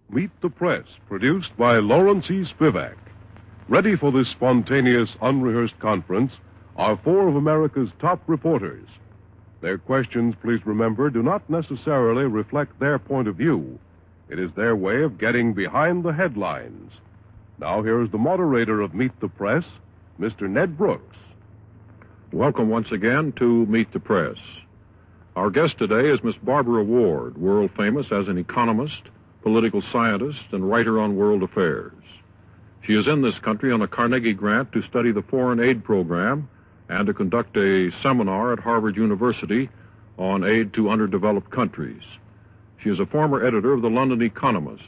Meet the Press, produced by Lawrence E. Spivak. Ready for this spontaneous, unrehearsed conference are four of America's top reporters. Their questions, please remember, do not necessarily reflect their point of view. It is their way of getting behind the headlines. Now here is the moderator of Meet the Press, Mr. Ned Brooks. Welcome once again to Meet the Press. Our guest today is Miss Barbara Ward, world famous as an economist, political scientist, and writer on world affairs. She is in this country on a Carnegie grant to study the foreign aid program and to conduct a seminar at Harvard University on aid to underdeveloped countries. She is a former editor of the London Economist.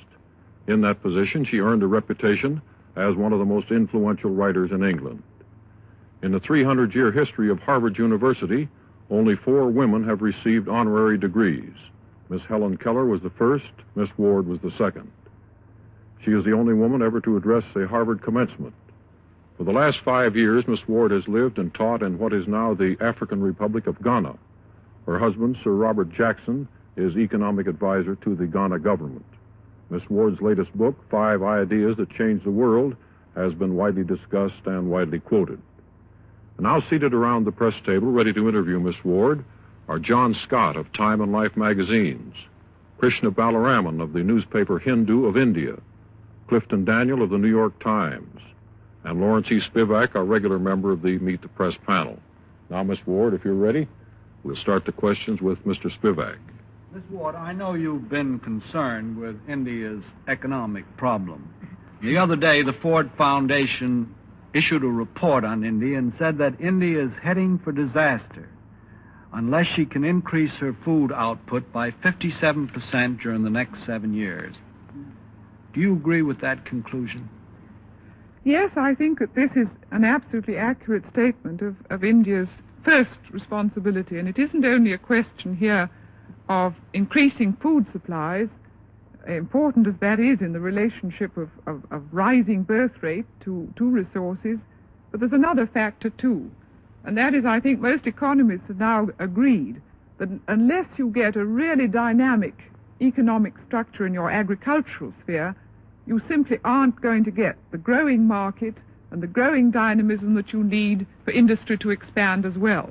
In that position, she earned a reputation as one of the most influential writers in England. In the 300-year history of Harvard University, only 4 women have received honorary degrees. Miss Helen Keller was the first, Miss Ward was the second. She is the only woman ever to address a Harvard commencement. For the last 5 years, Miss Ward has lived and taught in what is now the African Republic of Ghana. Her husband, Sir Robert Jackson, is economic advisor to the Ghana government. Miss Ward's latest book, 5 Ideas That Changed the World, has been widely discussed and widely quoted. And now seated around the press table, ready to interview Miss Ward, are John Scott of Time and Life magazines, Krishna Balaraman of the newspaper Hindu of India, Clifton Daniel of the New York Times, and Lawrence E. Spivak, our regular member of the Meet the Press panel. Now, Miss Ward, if you're ready, we'll start the questions with Mr. Spivak. Ms. Ward, I know you've been concerned with India's economic problem. The other day, the Ford Foundation issued a report on India and said that India is heading for disaster unless she can increase her food output by 57% during the next 7 years. Do you agree with that conclusion? Yes, I think that this is an absolutely accurate statement of India's first responsibility, and it isn't only a question here of increasing food supplies, important as that is in the relationship of rising birth rate to resources, but there's another factor too, and that is, I think most economists have now agreed that unless you get a really dynamic economic structure in your agricultural sphere, you simply aren't going to get the growing market and the growing dynamism that you need for industry to expand as well.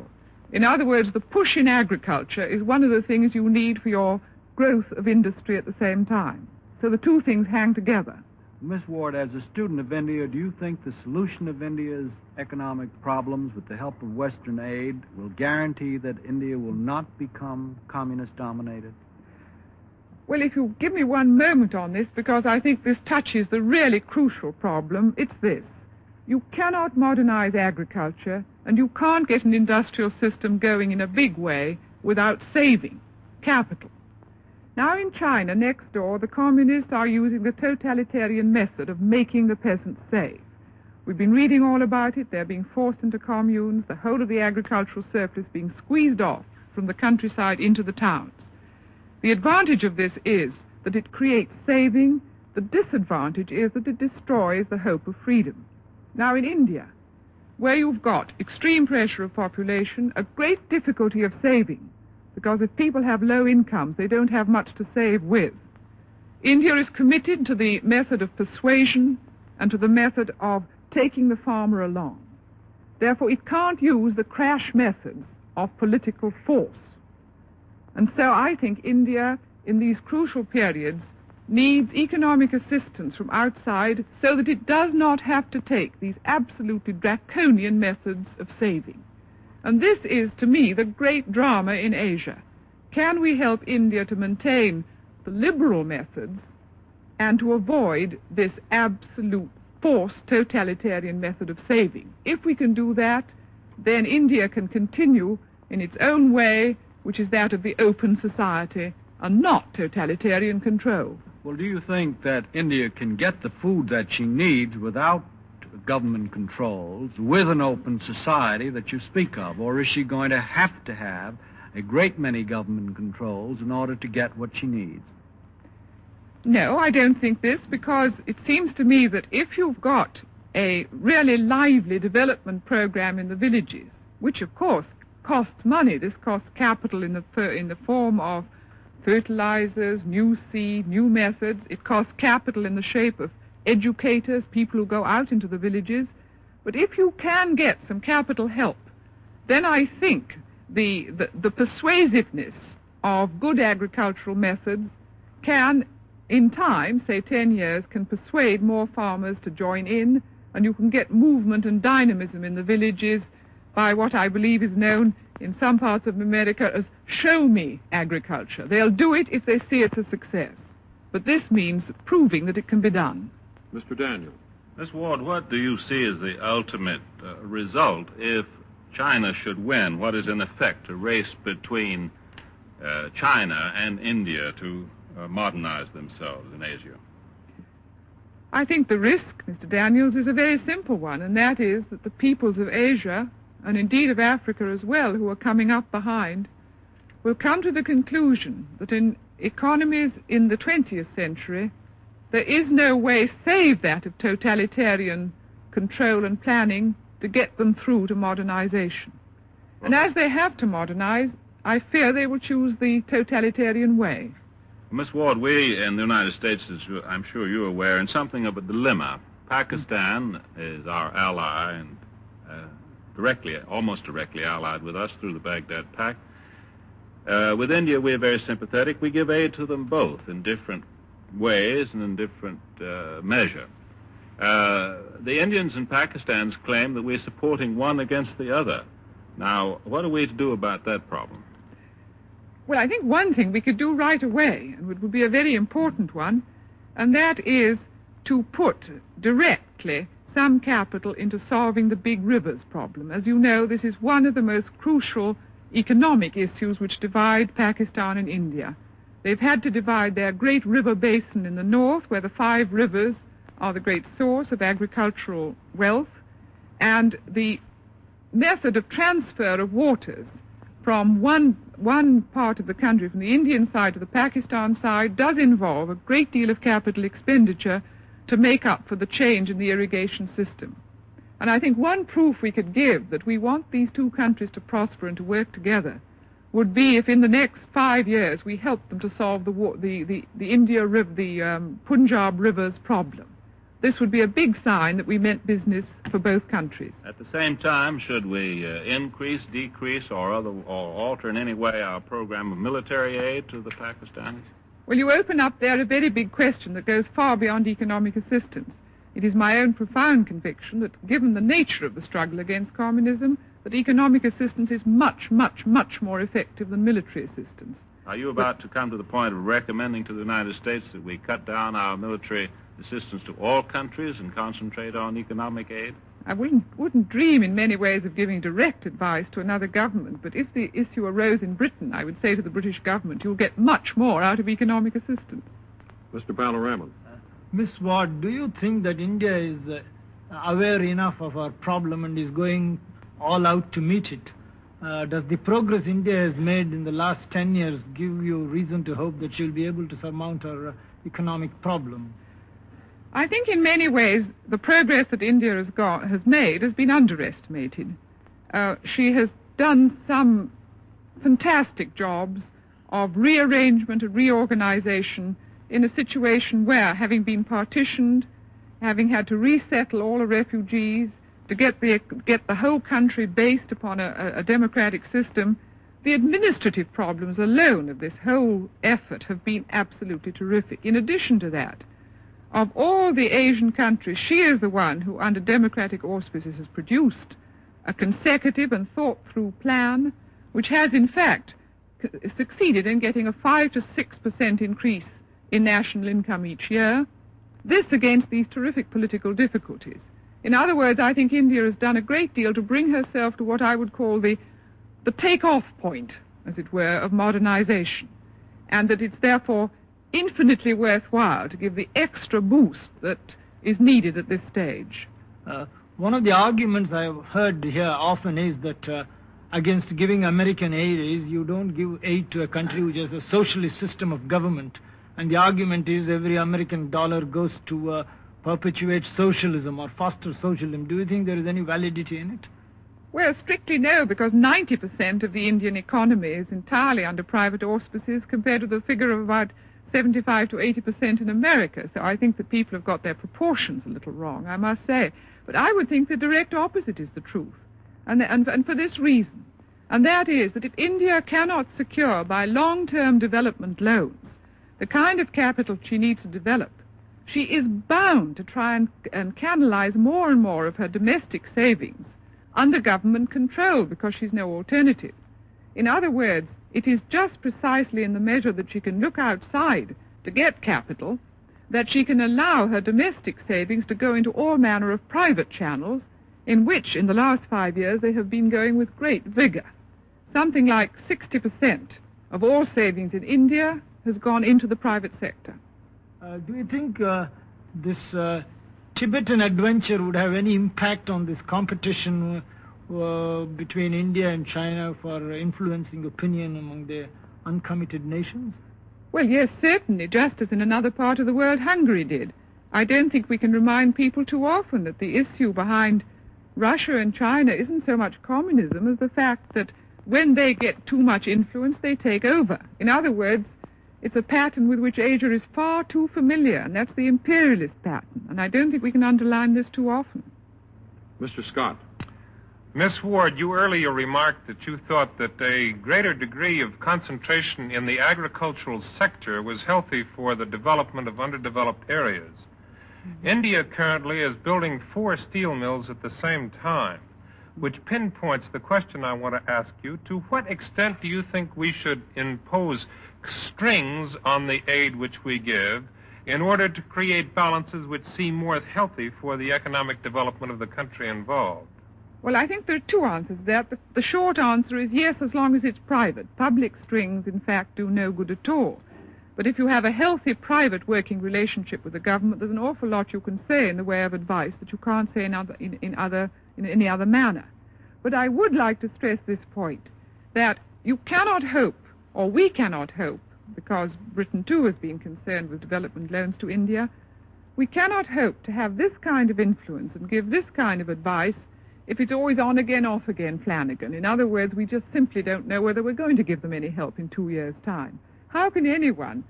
In other words, the push in agriculture is one of the things you need for your growth of industry at the same time. So the two things hang together. Ms. Ward, as a student of India, do you think the solution of India's economic problems with the help of Western aid will guarantee that India will not become communist-dominated? Well, if you give me one moment on this, because I think this touches the really crucial problem, it's this. You cannot modernize agriculture, and you can't get an industrial system going in a big way without saving capital. Now in China, next door, the communists are using the totalitarian method of making the peasants save. We've been reading all about it. They're being forced into communes, the whole of the agricultural surplus being squeezed off from the countryside into the towns. The advantage of this is that it creates saving. The disadvantage is that it destroys the hope of freedom. Now in India, where you've got extreme pressure of population, a great difficulty of saving, because if people have low incomes, they don't have much to save with. India is committed to the method of persuasion and to the method of taking the farmer along. Therefore, it can't use the crash methods of political force. And so I think India, in these crucial periods, needs economic assistance from outside so that it does not have to take these absolutely draconian methods of saving. And this is, to me, the great drama in Asia. Can we help India to maintain the liberal methods and to avoid this absolute forced totalitarian method of saving? If we can do that, then India can continue in its own way, which is that of the open society and not totalitarian control. Well, do you think that India can get the food that she needs without government controls, with an open society that you speak of? Or is she going to have a great many government controls in order to get what she needs? No, I don't think this, because it seems to me that if you've got a really lively development program in the villages, which of course costs money, this costs capital in the form of fertilizers, new seed, new methods. It costs capital in the shape of educators, people who go out into the villages. But if you can get some capital help, then I think the persuasiveness of good agricultural methods can, in time, say 10 years, can persuade more farmers to join in, and you can get movement and dynamism in the villages by what I believe is known in some parts of America as show-me agriculture. They'll do it if they see it's a success. But this means proving that it can be done. Mr. Daniel. Ms. Ward, what do you see as the ultimate result if China should win what is in effect a race between China and India to modernize themselves in Asia? I think the risk, Mr. Daniels, is a very simple one, and that is that the peoples of Asia, and indeed of Africa as well, who are coming up behind, will come to the conclusion that in economies in the 20th century, there is no way save that of totalitarian control and planning to get them through to modernization. And as they have to modernize, I fear they will choose the totalitarian way. Miss Ward, we in the United States, as I'm sure you're aware, in something of a dilemma. Pakistan is our ally and almost directly allied with us through the Baghdad Pact. With India, we're very sympathetic. We give aid to them both in different ways and in different measure. The Indians and Pakistans claim that we're supporting one against the other. Now, what are we to do about that problem? Well, I think one thing we could do right away, and it would be a very important one, and that is to put directly some capital into solving the big rivers problem. As you know, this is one of the most crucial economic issues which divide Pakistan and India. They've had to divide their great river basin in the north, where the 5 rivers are the great source of agricultural wealth, and the method of transfer of waters from one part of the country, from the Indian side to the Pakistan side, does involve a great deal of capital expenditure to make up for the change in the irrigation system. And I think one proof we could give that we want these two countries to prosper and to work together would be if in the next 5 years we help them to solve the Punjab River's problem. This would be a big sign that we meant business for both countries. At the same time, should we increase, decrease, or alter in any way our program of military aid to the Pakistanis? Well, you open up there a very big question that goes far beyond economic assistance. It is my own profound conviction that, given the nature of the struggle against communism, that economic assistance is much, much, much more effective than military assistance. Are you about to come to the point of recommending to the United States that we cut down our military assistance to all countries and concentrate on economic aid? I wouldn't dream in many ways of giving direct advice to another government, but if the issue arose in Britain, I would say to the British government, you'll get much more out of economic assistance. Mr. Balaraman. Miss Ward, do you think that India is aware enough of our problem and is going all out to meet it? Does the progress India has made in the last 10 years give you reason to hope that she'll be able to surmount our economic problem? I think in many ways the progress that India has made has been underestimated. She has done some fantastic jobs of rearrangement and reorganization in a situation where, having been partitioned, having had to resettle all the refugees, to get the whole country based upon a democratic system, the administrative problems alone of this whole effort have been absolutely terrific. In addition to that, of all the Asian countries, she is the one who, under democratic auspices, has produced a consecutive and thought-through plan which has, in fact, succeeded in getting a 5 to 6% increase in national income each year, this against these terrific political difficulties. In other words, I think India has done a great deal to bring herself to what I would call the take-off point, as it were, of modernization, and that it's therefore infinitely worthwhile to give the extra boost that is needed at this stage. One of the arguments I've heard here often is that against giving American aid is you don't give aid to a country which has a socialist system of government. And the argument is every American dollar goes to perpetuate socialism or foster socialism. Do you think there is any validity in it? Well, strictly no, because 90% of the Indian economy is entirely under private auspices compared to the figure of about 75 to 80% in America. So I think that people have got their proportions a little wrong, I must say. But I would think the direct opposite is the truth. And for this reason. And that is that if India cannot secure by long-term development loans the kind of capital she needs to develop, she is bound to try and canalize more and more of her domestic savings under government control because she's no alternative. In other words, it is just precisely in the measure that she can look outside to get capital that she can allow her domestic savings to go into all manner of private channels in which, in the last 5 years, they have been going with great vigor. Something like 60% of all savings in India has gone into the private sector. Do you think this Tibetan adventure would have any impact on this competition between India and China for influencing opinion among the uncommitted nations? Well, yes, certainly, just as in another part of the world Hungary did. I don't think we can remind people too often that the issue behind Russia and China isn't so much communism as the fact that when they get too much influence, they take over. In other words, it's a pattern with which Asia is far too familiar, and that's the imperialist pattern. And I don't think we can underline this too often. Mr. Scott. Miss Ward, you earlier remarked that you thought that a greater degree of concentration in the agricultural sector was healthy for the development of underdeveloped areas. India currently is building 4 steel mills at the same time, which pinpoints the question I want to ask you. To what extent do you think we should impose strings on the aid which we give in order to create balances which seem more healthy for the economic development of the country involved? Well, I think there are 2 answers to that. The short answer is yes, as long as it's private. Public strings, in fact, do no good at all. But if you have a healthy private working relationship with the government, there's an awful lot you can say in the way of advice that you can't say in any other manner. But I would like to stress this point, that you cannot hope, or we cannot hope, because Britain too has been concerned with development loans to India, we cannot hope to have this kind of influence and give this kind of advice if it's always on again, off again, Flanagan. In other words, we just simply don't know whether we're going to give them any help in 2 years' time. How can anyone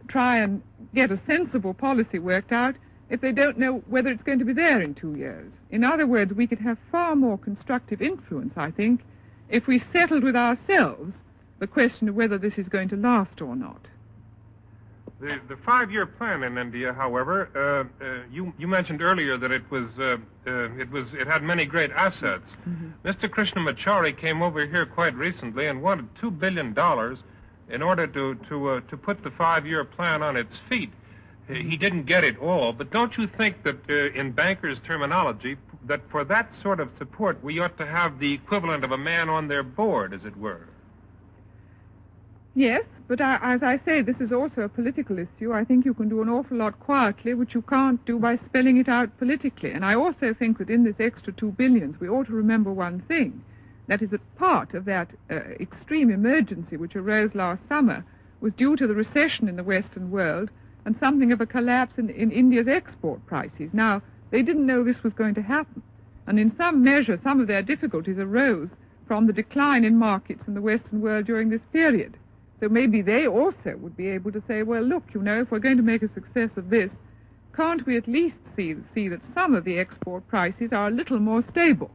try and get a sensible policy worked out if they don't know whether it's going to be there in 2 years? In other words, we could have far more constructive influence, I think, if we settled with ourselves the question of whether this is going to last or not. The 5-year plan in India, however, you mentioned earlier that it had many great assets. Mm-hmm. Mr. Krishnamachari came over here quite recently and wanted $2 billion in order to put the 5-year plan on its feet. He didn't get it all, but don't you think that in bankers' terminology, that for that sort of support, we ought to have the equivalent of a man on their board, as it were? Yes, but as I say, this is also a political issue. I think you can do an awful lot quietly, which you can't do by spelling it out politically. And I also think that in this extra $2 billion, we ought to remember one thing. That is that part of that extreme emergency which arose last summer was due to the recession in the Western world and something of a collapse in India's export prices. Now, they didn't know this was going to happen. And in some measure, some of their difficulties arose from the decline in markets in the Western world during this period. So maybe they also would be able to say, well, look, if we're going to make a success of this, can't we at least see that some of the export prices are a little more stable?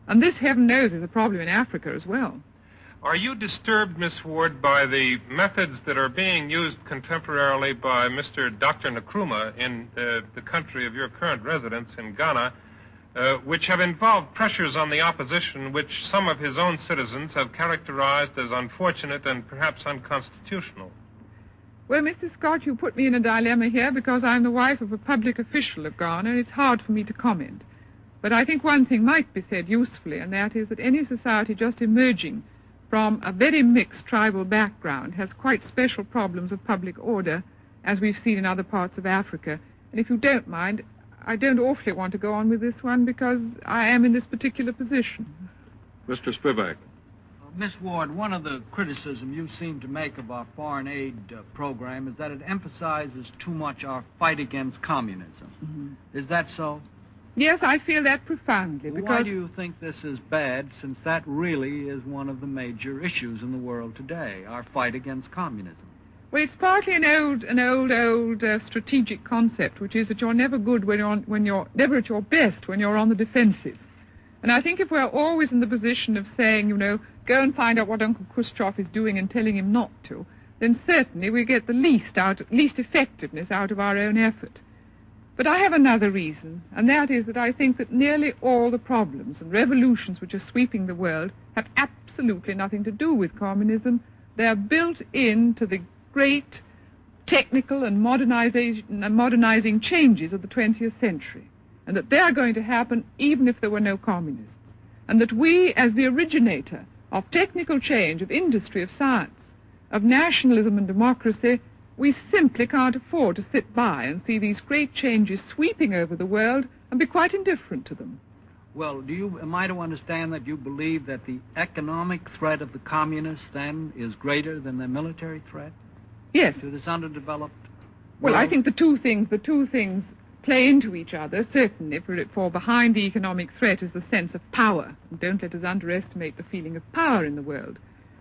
And this, heaven knows, is a problem in Africa as well. Are you disturbed, Miss Ward, by the methods that are being used contemporarily by Mr. Dr. Nkrumah in the country of your current residence in Ghana, which have involved pressures on the opposition which some of his own citizens have characterized as unfortunate and perhaps unconstitutional? Well, Mr. Scott, you put me in a dilemma here because I'm the wife of a public official of Ghana, and it's hard for me to comment. But I think one thing might be said usefully, and that is that any society just emerging from a very mixed tribal background has quite special problems of public order, as we've seen in other parts of Africa. And if you don't mind, I don't awfully want to go on with this one because I am in this particular position. Mr. Spivak. Miss Ward, one of the criticisms you seem to make of our foreign aid program is that it emphasizes too much our fight against communism. Mm-hmm. Is that so? Yes, I feel that profoundly. Because Why do you think this is bad, since that really is one of the major issues in the world today, our fight against communism? Well, it's partly an old strategic concept, which is that you're never good when you're never at your best when you're on the defensive. And I think if we're always in the position of saying, go and find out what Uncle Khrushchev is doing and telling him not to, then certainly we get the least effectiveness out of our own effort. But I have another reason, and that is that I think that nearly all the problems and revolutions which are sweeping the world have absolutely nothing to do with communism. They're built into the great technical and modernizing changes of the 20th century, and that they are going to happen even if there were no communists, and that we, as the originator of technical change, of industry, of science, of nationalism and democracy, we simply can't afford to sit by and see these great changes sweeping over the world and be quite indifferent to them. Well, am I to understand that you believe that the economic threat of the communists, then, is greater than the military threat? Yes. To this underdeveloped Well, world? I think the two things play into each other, certainly, for behind the economic threat is the sense of power. And don't let us underestimate the feeling of power in the world.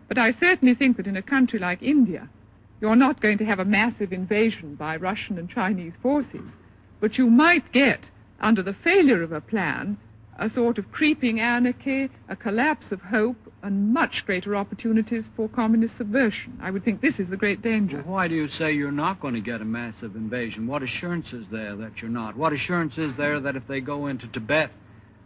But I certainly think that in a country like India, you're not going to have a massive invasion by Russian and Chinese forces, but you might get, under the failure of a plan, a sort of creeping anarchy, a collapse of hope, and much greater opportunities for communist subversion. I would think this is the great danger. Well, why do you say you're not going to get a massive invasion? What assurance is there that you're not? What assurance is there that if they go into Tibet,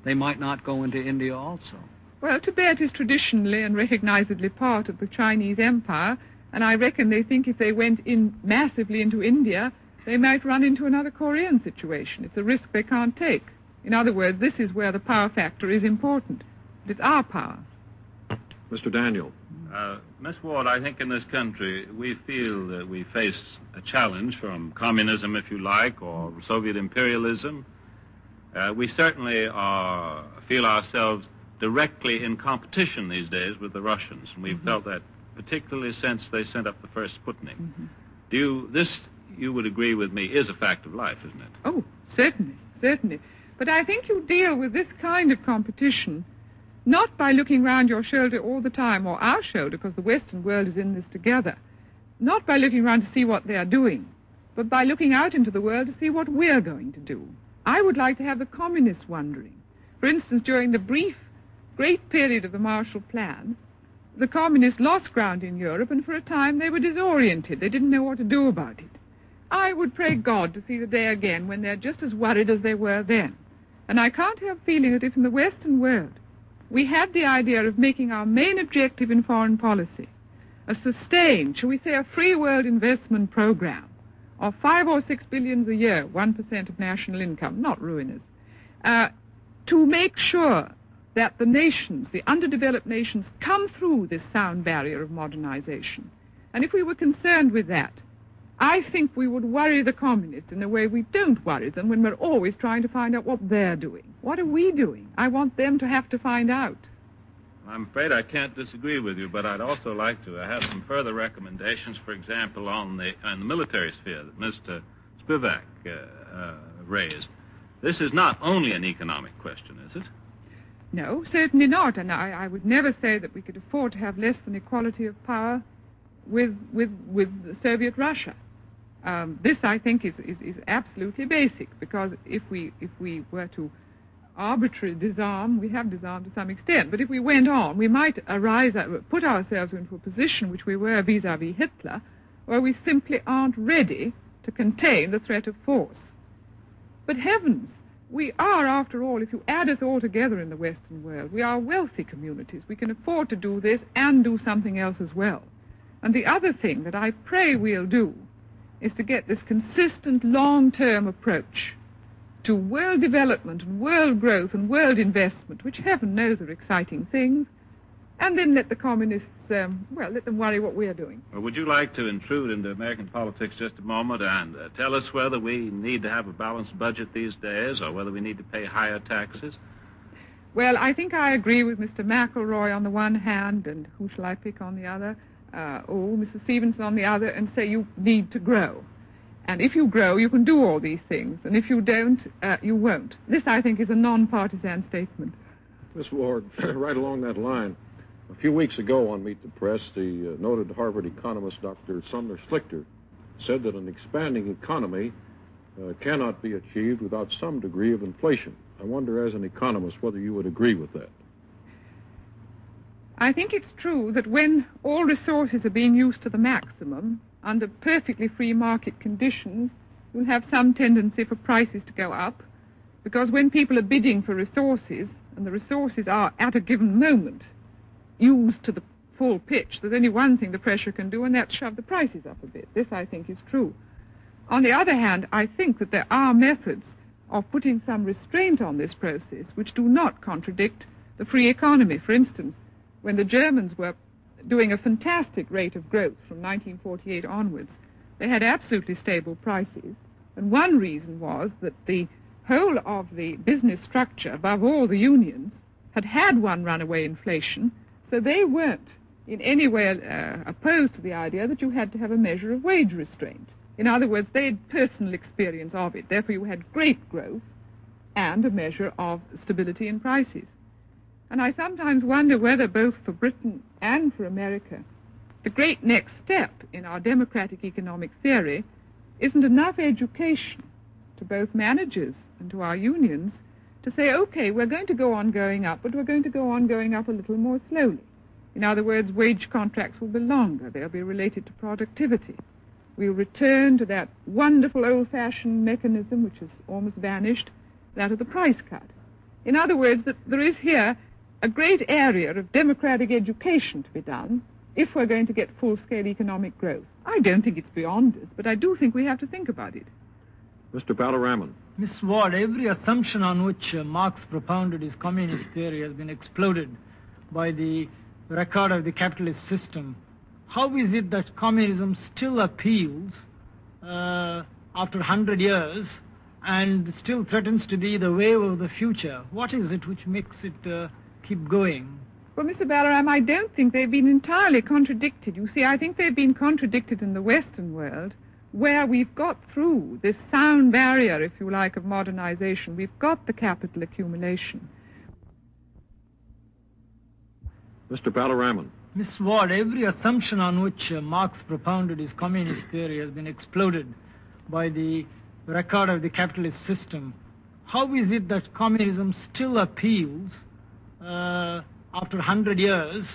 they might not go into India also? Well, Tibet is traditionally and recognizedly part of the Chinese Empire, and I reckon they think if they went in massively into India, they might run into another Korean situation. It's a risk they can't take. In other words, this is where the power factor is important. It's our power. Mr. Daniel. Miss Ward, I think in this country we feel that we face a challenge from communism, if you like, or Soviet imperialism. We certainly feel ourselves directly in competition these days with the Russians, and we've felt that particularly since they sent up the first Sputnik. This, you would agree with me, is a fact of life, isn't it? Oh, certainly, certainly. But I think you deal with this kind of competition not by looking round your shoulder all the time, or our shoulder, because the Western world is in this together, not by looking round to see what they're doing, but by looking out into the world to see what we're going to do. I would like to have the communists wondering. For instance, during the brief, great period of the Marshall Plan, the communists lost ground in Europe, and for a time they were disoriented. They didn't know what to do about it. I would pray God to see the day again when they're just as worried as they were then. And I can't help feeling that if in the Western world we had the idea of making our main objective in foreign policy a sustained, shall we say, a free world investment program of 5 or 6 billion a year, 1% of national income, not ruinous, to make sure that the nations, the underdeveloped nations, come through this sound barrier of modernization. And if we were concerned with that, I think we would worry the communists in a way we don't worry them when we're always trying to find out what they're doing. What are we doing? I want them to have to find out. I'm afraid I can't disagree with you, but I'd also like to have some further recommendations, for example, on the military sphere that Mr. Spivak raised. This is not only an economic question, is it? No, certainly not. And I would never say that we could afford to have less than equality of power with Soviet Russia. This, I think, is absolutely basic, because if we were to arbitrarily disarm, we have disarmed to some extent, but if we went on, we might put ourselves into a position which we were vis-à-vis Hitler, where we simply aren't ready to contain the threat of force. But heavens, we are, after all, if you add us all together in the Western world, we are wealthy communities. We can afford to do this and do something else as well. And the other thing that I pray we'll do is to get this consistent long-term approach to world development and world growth and world investment, which heaven knows are exciting things, and then let the communists, let them worry what we're doing. Well, would you like to intrude into American politics just a moment and tell us whether we need to have a balanced budget these days or whether we need to pay higher taxes? Well, I think I agree with Mr. McElroy on the one hand, and who shall I pick on the other? Mrs. Stevenson on the other, and say you need to grow. And if you grow, you can do all these things. And if you don't, you won't. This, I think, is a non-partisan statement. Miss Ward, right along that line, a few weeks ago on Meet the Press, the noted Harvard economist Dr. Sumner Slichter said that an expanding economy cannot be achieved without some degree of inflation. I wonder, as an economist, whether you would agree with that. I think it's true that when all resources are being used to the maximum, under perfectly free market conditions, you'll have some tendency for prices to go up, because when people are bidding for resources, and the resources are at a given moment used to the full pitch, there's only one thing the pressure can do, and that's shove the prices up a bit. This, I think, is true. On the other hand, I think that there are methods of putting some restraint on this process which do not contradict the free economy. For instance, when the Germans were doing a fantastic rate of growth from 1948 onwards, they had absolutely stable prices. And one reason was that the whole of the business structure, above all the unions, had one runaway inflation, so they weren't in any way opposed to the idea that you had to have a measure of wage restraint. In other words, they had personal experience of it. Therefore, you had great growth and a measure of stability in prices. And I sometimes wonder whether both for Britain and for America, the great next step in our democratic economic theory isn't enough education to both managers and to our unions to say, okay, we're going to go on going up, but we're going to go on going up a little more slowly. In other words, wage contracts will be longer. They'll be related to productivity. We'll return to that wonderful old-fashioned mechanism which has almost vanished, that of the price cut. In other words, that there is here a great area of democratic education to be done if we're going to get full-scale economic growth. I don't think it's beyond us, but I do think we have to think about it. Mr. Balaraman. Miss Ward, every assumption on which Marx propounded his communist theory has been exploded by the record of the capitalist system. How is it that communism still appeals after 100 years and still threatens to be the wave of the future? What is it which makes it keep going? Well, Mr. Balaram, I don't think they've been entirely contradicted. You see, I think they've been contradicted in the Western world, where we've got through this sound barrier, if you like, of modernization. We've got the capital accumulation. Mr. Balaraman. Miss Ward, every assumption on which Marx propounded his communist theory has been exploded by the record of the capitalist system. How is it that communism still appeals after 100 years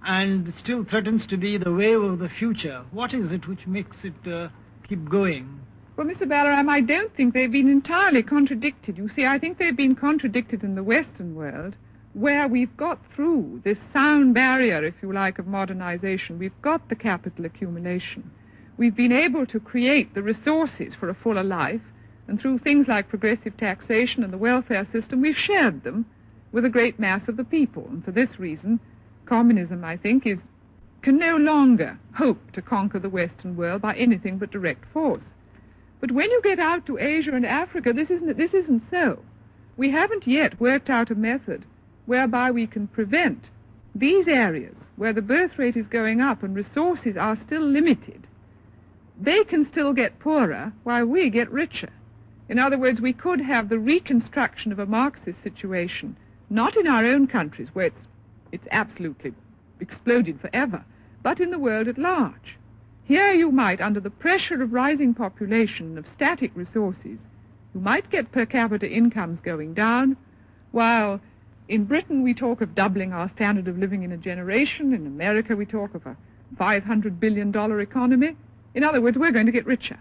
and still threatens to be the wave of the future? What is it which makes it keep going? Well, Mr. Balaram, I don't think they've been entirely contradicted. You see, I think they've been contradicted in the Western world, where we've got through this sound barrier, if you like, of modernization. We've got the capital accumulation. We've been able to create the resources for a fuller life, and through things like progressive taxation and the welfare system, we've shared them with a great mass of the people. And for this reason, communism, I think, can no longer hope to conquer the Western world by anything but direct force. But when you get out to Asia and Africa, this isn't so. We haven't yet worked out a method whereby we can prevent these areas where the birth rate is going up and resources are still limited. They can still get poorer while we get richer. In other words, we could have the reconstruction of a Marxist situation, not in our own countries where it's absolutely exploded forever, but in the world at large. Here you might, under the pressure of rising population and of static resources, you might get per capita incomes going down, while in Britain we talk of doubling our standard of living in a generation. In America we talk of a $500 billion economy. In other words, we're going to get richer.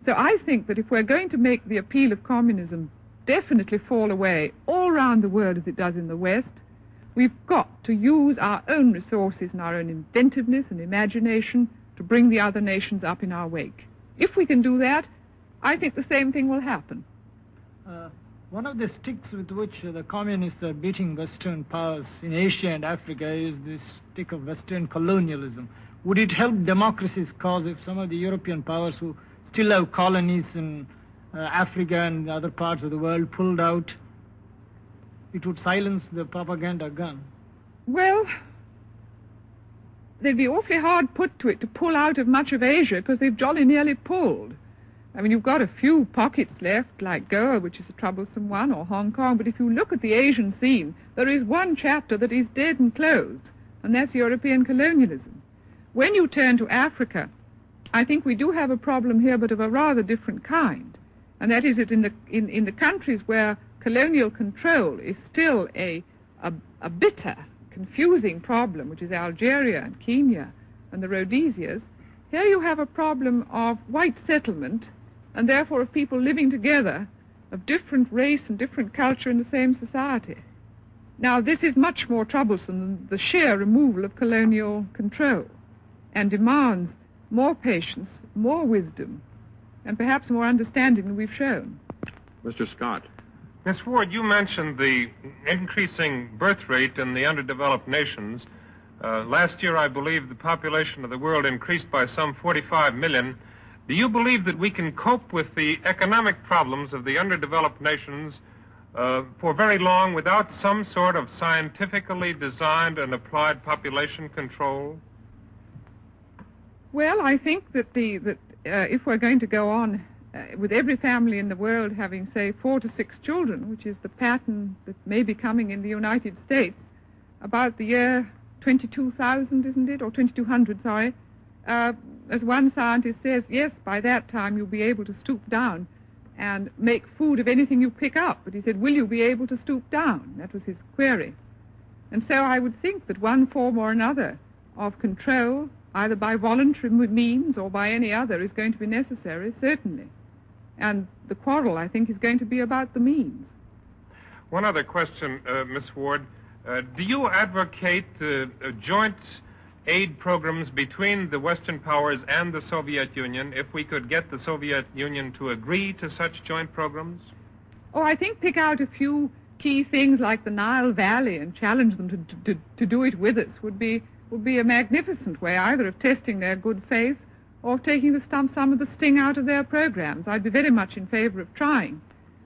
So I think that if we're going to make the appeal of communism definitely fall away all around the world as it does in the West, we've got to use our own resources and our own inventiveness and imagination to bring the other nations up in our wake. If we can do that, I think the same thing will happen. One of the sticks with which the communists are beating Western powers in Asia and Africa is this stick of Western colonialism. Would it help democracy's cause if some of the European powers who still have colonies in Africa and other parts of the world pulled out? It would silence the propaganda gun. Well, they'd be awfully hard put to it to pull out of much of Asia, because they've jolly nearly pulled. I mean, you've got a few pockets left, like Goa, which is a troublesome one, or Hong Kong, but if you look at the Asian scene, there is one chapter that is dead and closed, and that's European colonialism. When you turn to Africa, I think we do have a problem here, but of a rather different kind, and that is that in the countries where colonial control is still a bitter, confusing problem, which is Algeria and Kenya and the Rhodesias, here you have a problem of white settlement, and therefore of people living together of different race and different culture in the same society. Now, this is much more troublesome than the sheer removal of colonial control, and demands more patience, more wisdom, and perhaps more understanding than we've shown. Mr. Scott. Miss Ward, you mentioned the increasing birth rate in the underdeveloped nations. Last year, I believe, the population of the world increased by some 45 million. Do you believe that we can cope with the economic problems of the underdeveloped nations for very long without some sort of scientifically designed and applied population control? Well, I think that if we're going to go on with every family in the world having, say, 4 to 6 children, which is the pattern that may be coming in the United States, about the year 22,000, isn't it? Or 2200, sorry. As one scientist says, yes, by that time you'll be able to stoop down and make food of anything you pick up. But he said, will you be able to stoop down? That was his query. And so I would think that one form or another of control, either by voluntary means or by any other, is going to be necessary, certainly. And the quarrel, I think, is going to be about the means. One other question, Miss Ward. Do you advocate joint aid programs between the Western powers and the Soviet Union if we could get the Soviet Union to agree to such joint programs? Oh, I think pick out a few key things like the Nile Valley and challenge them to do it with us would be a magnificent way either of testing their good faith or of taking some of the sting out of their programs. I'd be very much in favor of trying,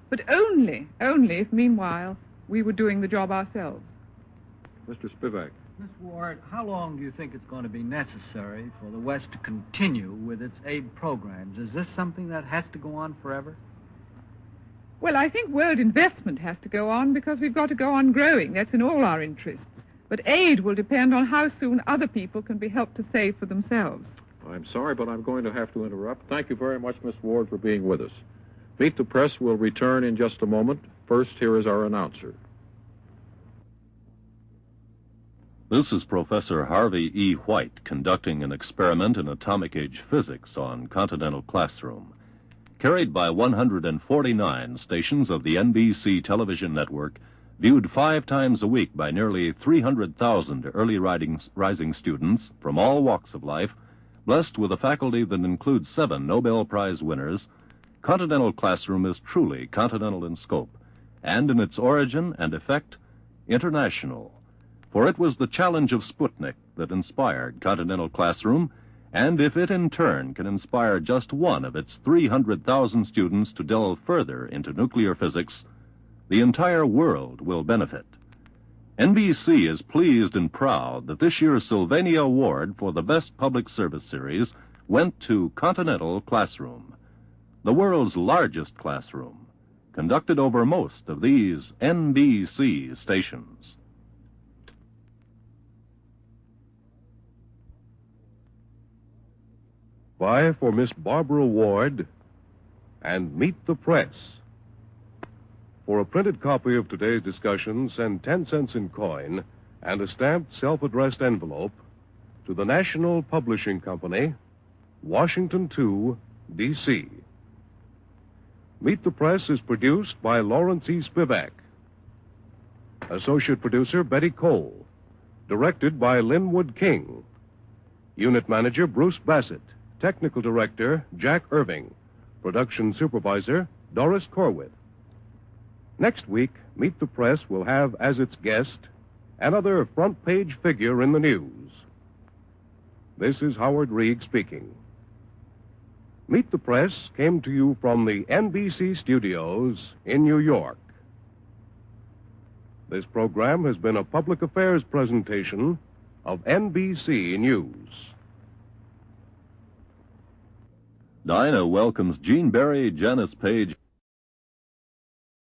but only if meanwhile we were doing the job ourselves. Mr. Spivak. Miss Ward, how long do you think it's going to be necessary for the West to continue with its aid programs? Is this something that has to go on forever? Well, I think world investment has to go on because we've got to go on growing. That's in all our interests. But aid will depend on how soon other people can be helped to save for themselves. I'm sorry, but I'm going to have to interrupt. Thank you very much, Miss Ward, for being with us. Meet the Press will return in just a moment. First, here is our announcer. This is Professor Harvey E. White conducting an experiment in atomic age physics on Continental Classroom. Carried by 149 stations of the NBC television network, viewed 5 times a week by nearly 300,000 early rising students from all walks of life, blessed with a faculty that includes 7 Nobel Prize winners, Continental Classroom is truly continental in scope, and in its origin and effect, international. For it was the challenge of Sputnik that inspired Continental Classroom, and if it in turn can inspire just one of its 300,000 students to delve further into nuclear physics, the entire world will benefit. NBC is pleased and proud that this year's Sylvania Award for the Best Public Service Series went to Continental Classroom, the world's largest classroom, conducted over most of these NBC stations. Bye for Miss Barbara Ward, and Meet the Press. For a printed copy of today's discussion, send 10 cents in coin and a stamped self-addressed envelope to the National Publishing Company, Washington 2, D.C. Meet the Press is produced by Lawrence E. Spivak. Associate producer Betty Cole. Directed by Linwood King. Unit manager Bruce Bassett. Technical director Jack Irving. Production supervisor Doris Corwith. Next week, Meet the Press will have as its guest another front-page figure in the news. This is Howard Reed speaking. Meet the Press came to you from the NBC studios in New York. This program has been a public affairs presentation of NBC News. Dinah welcomes Gene Berry, Janice Page,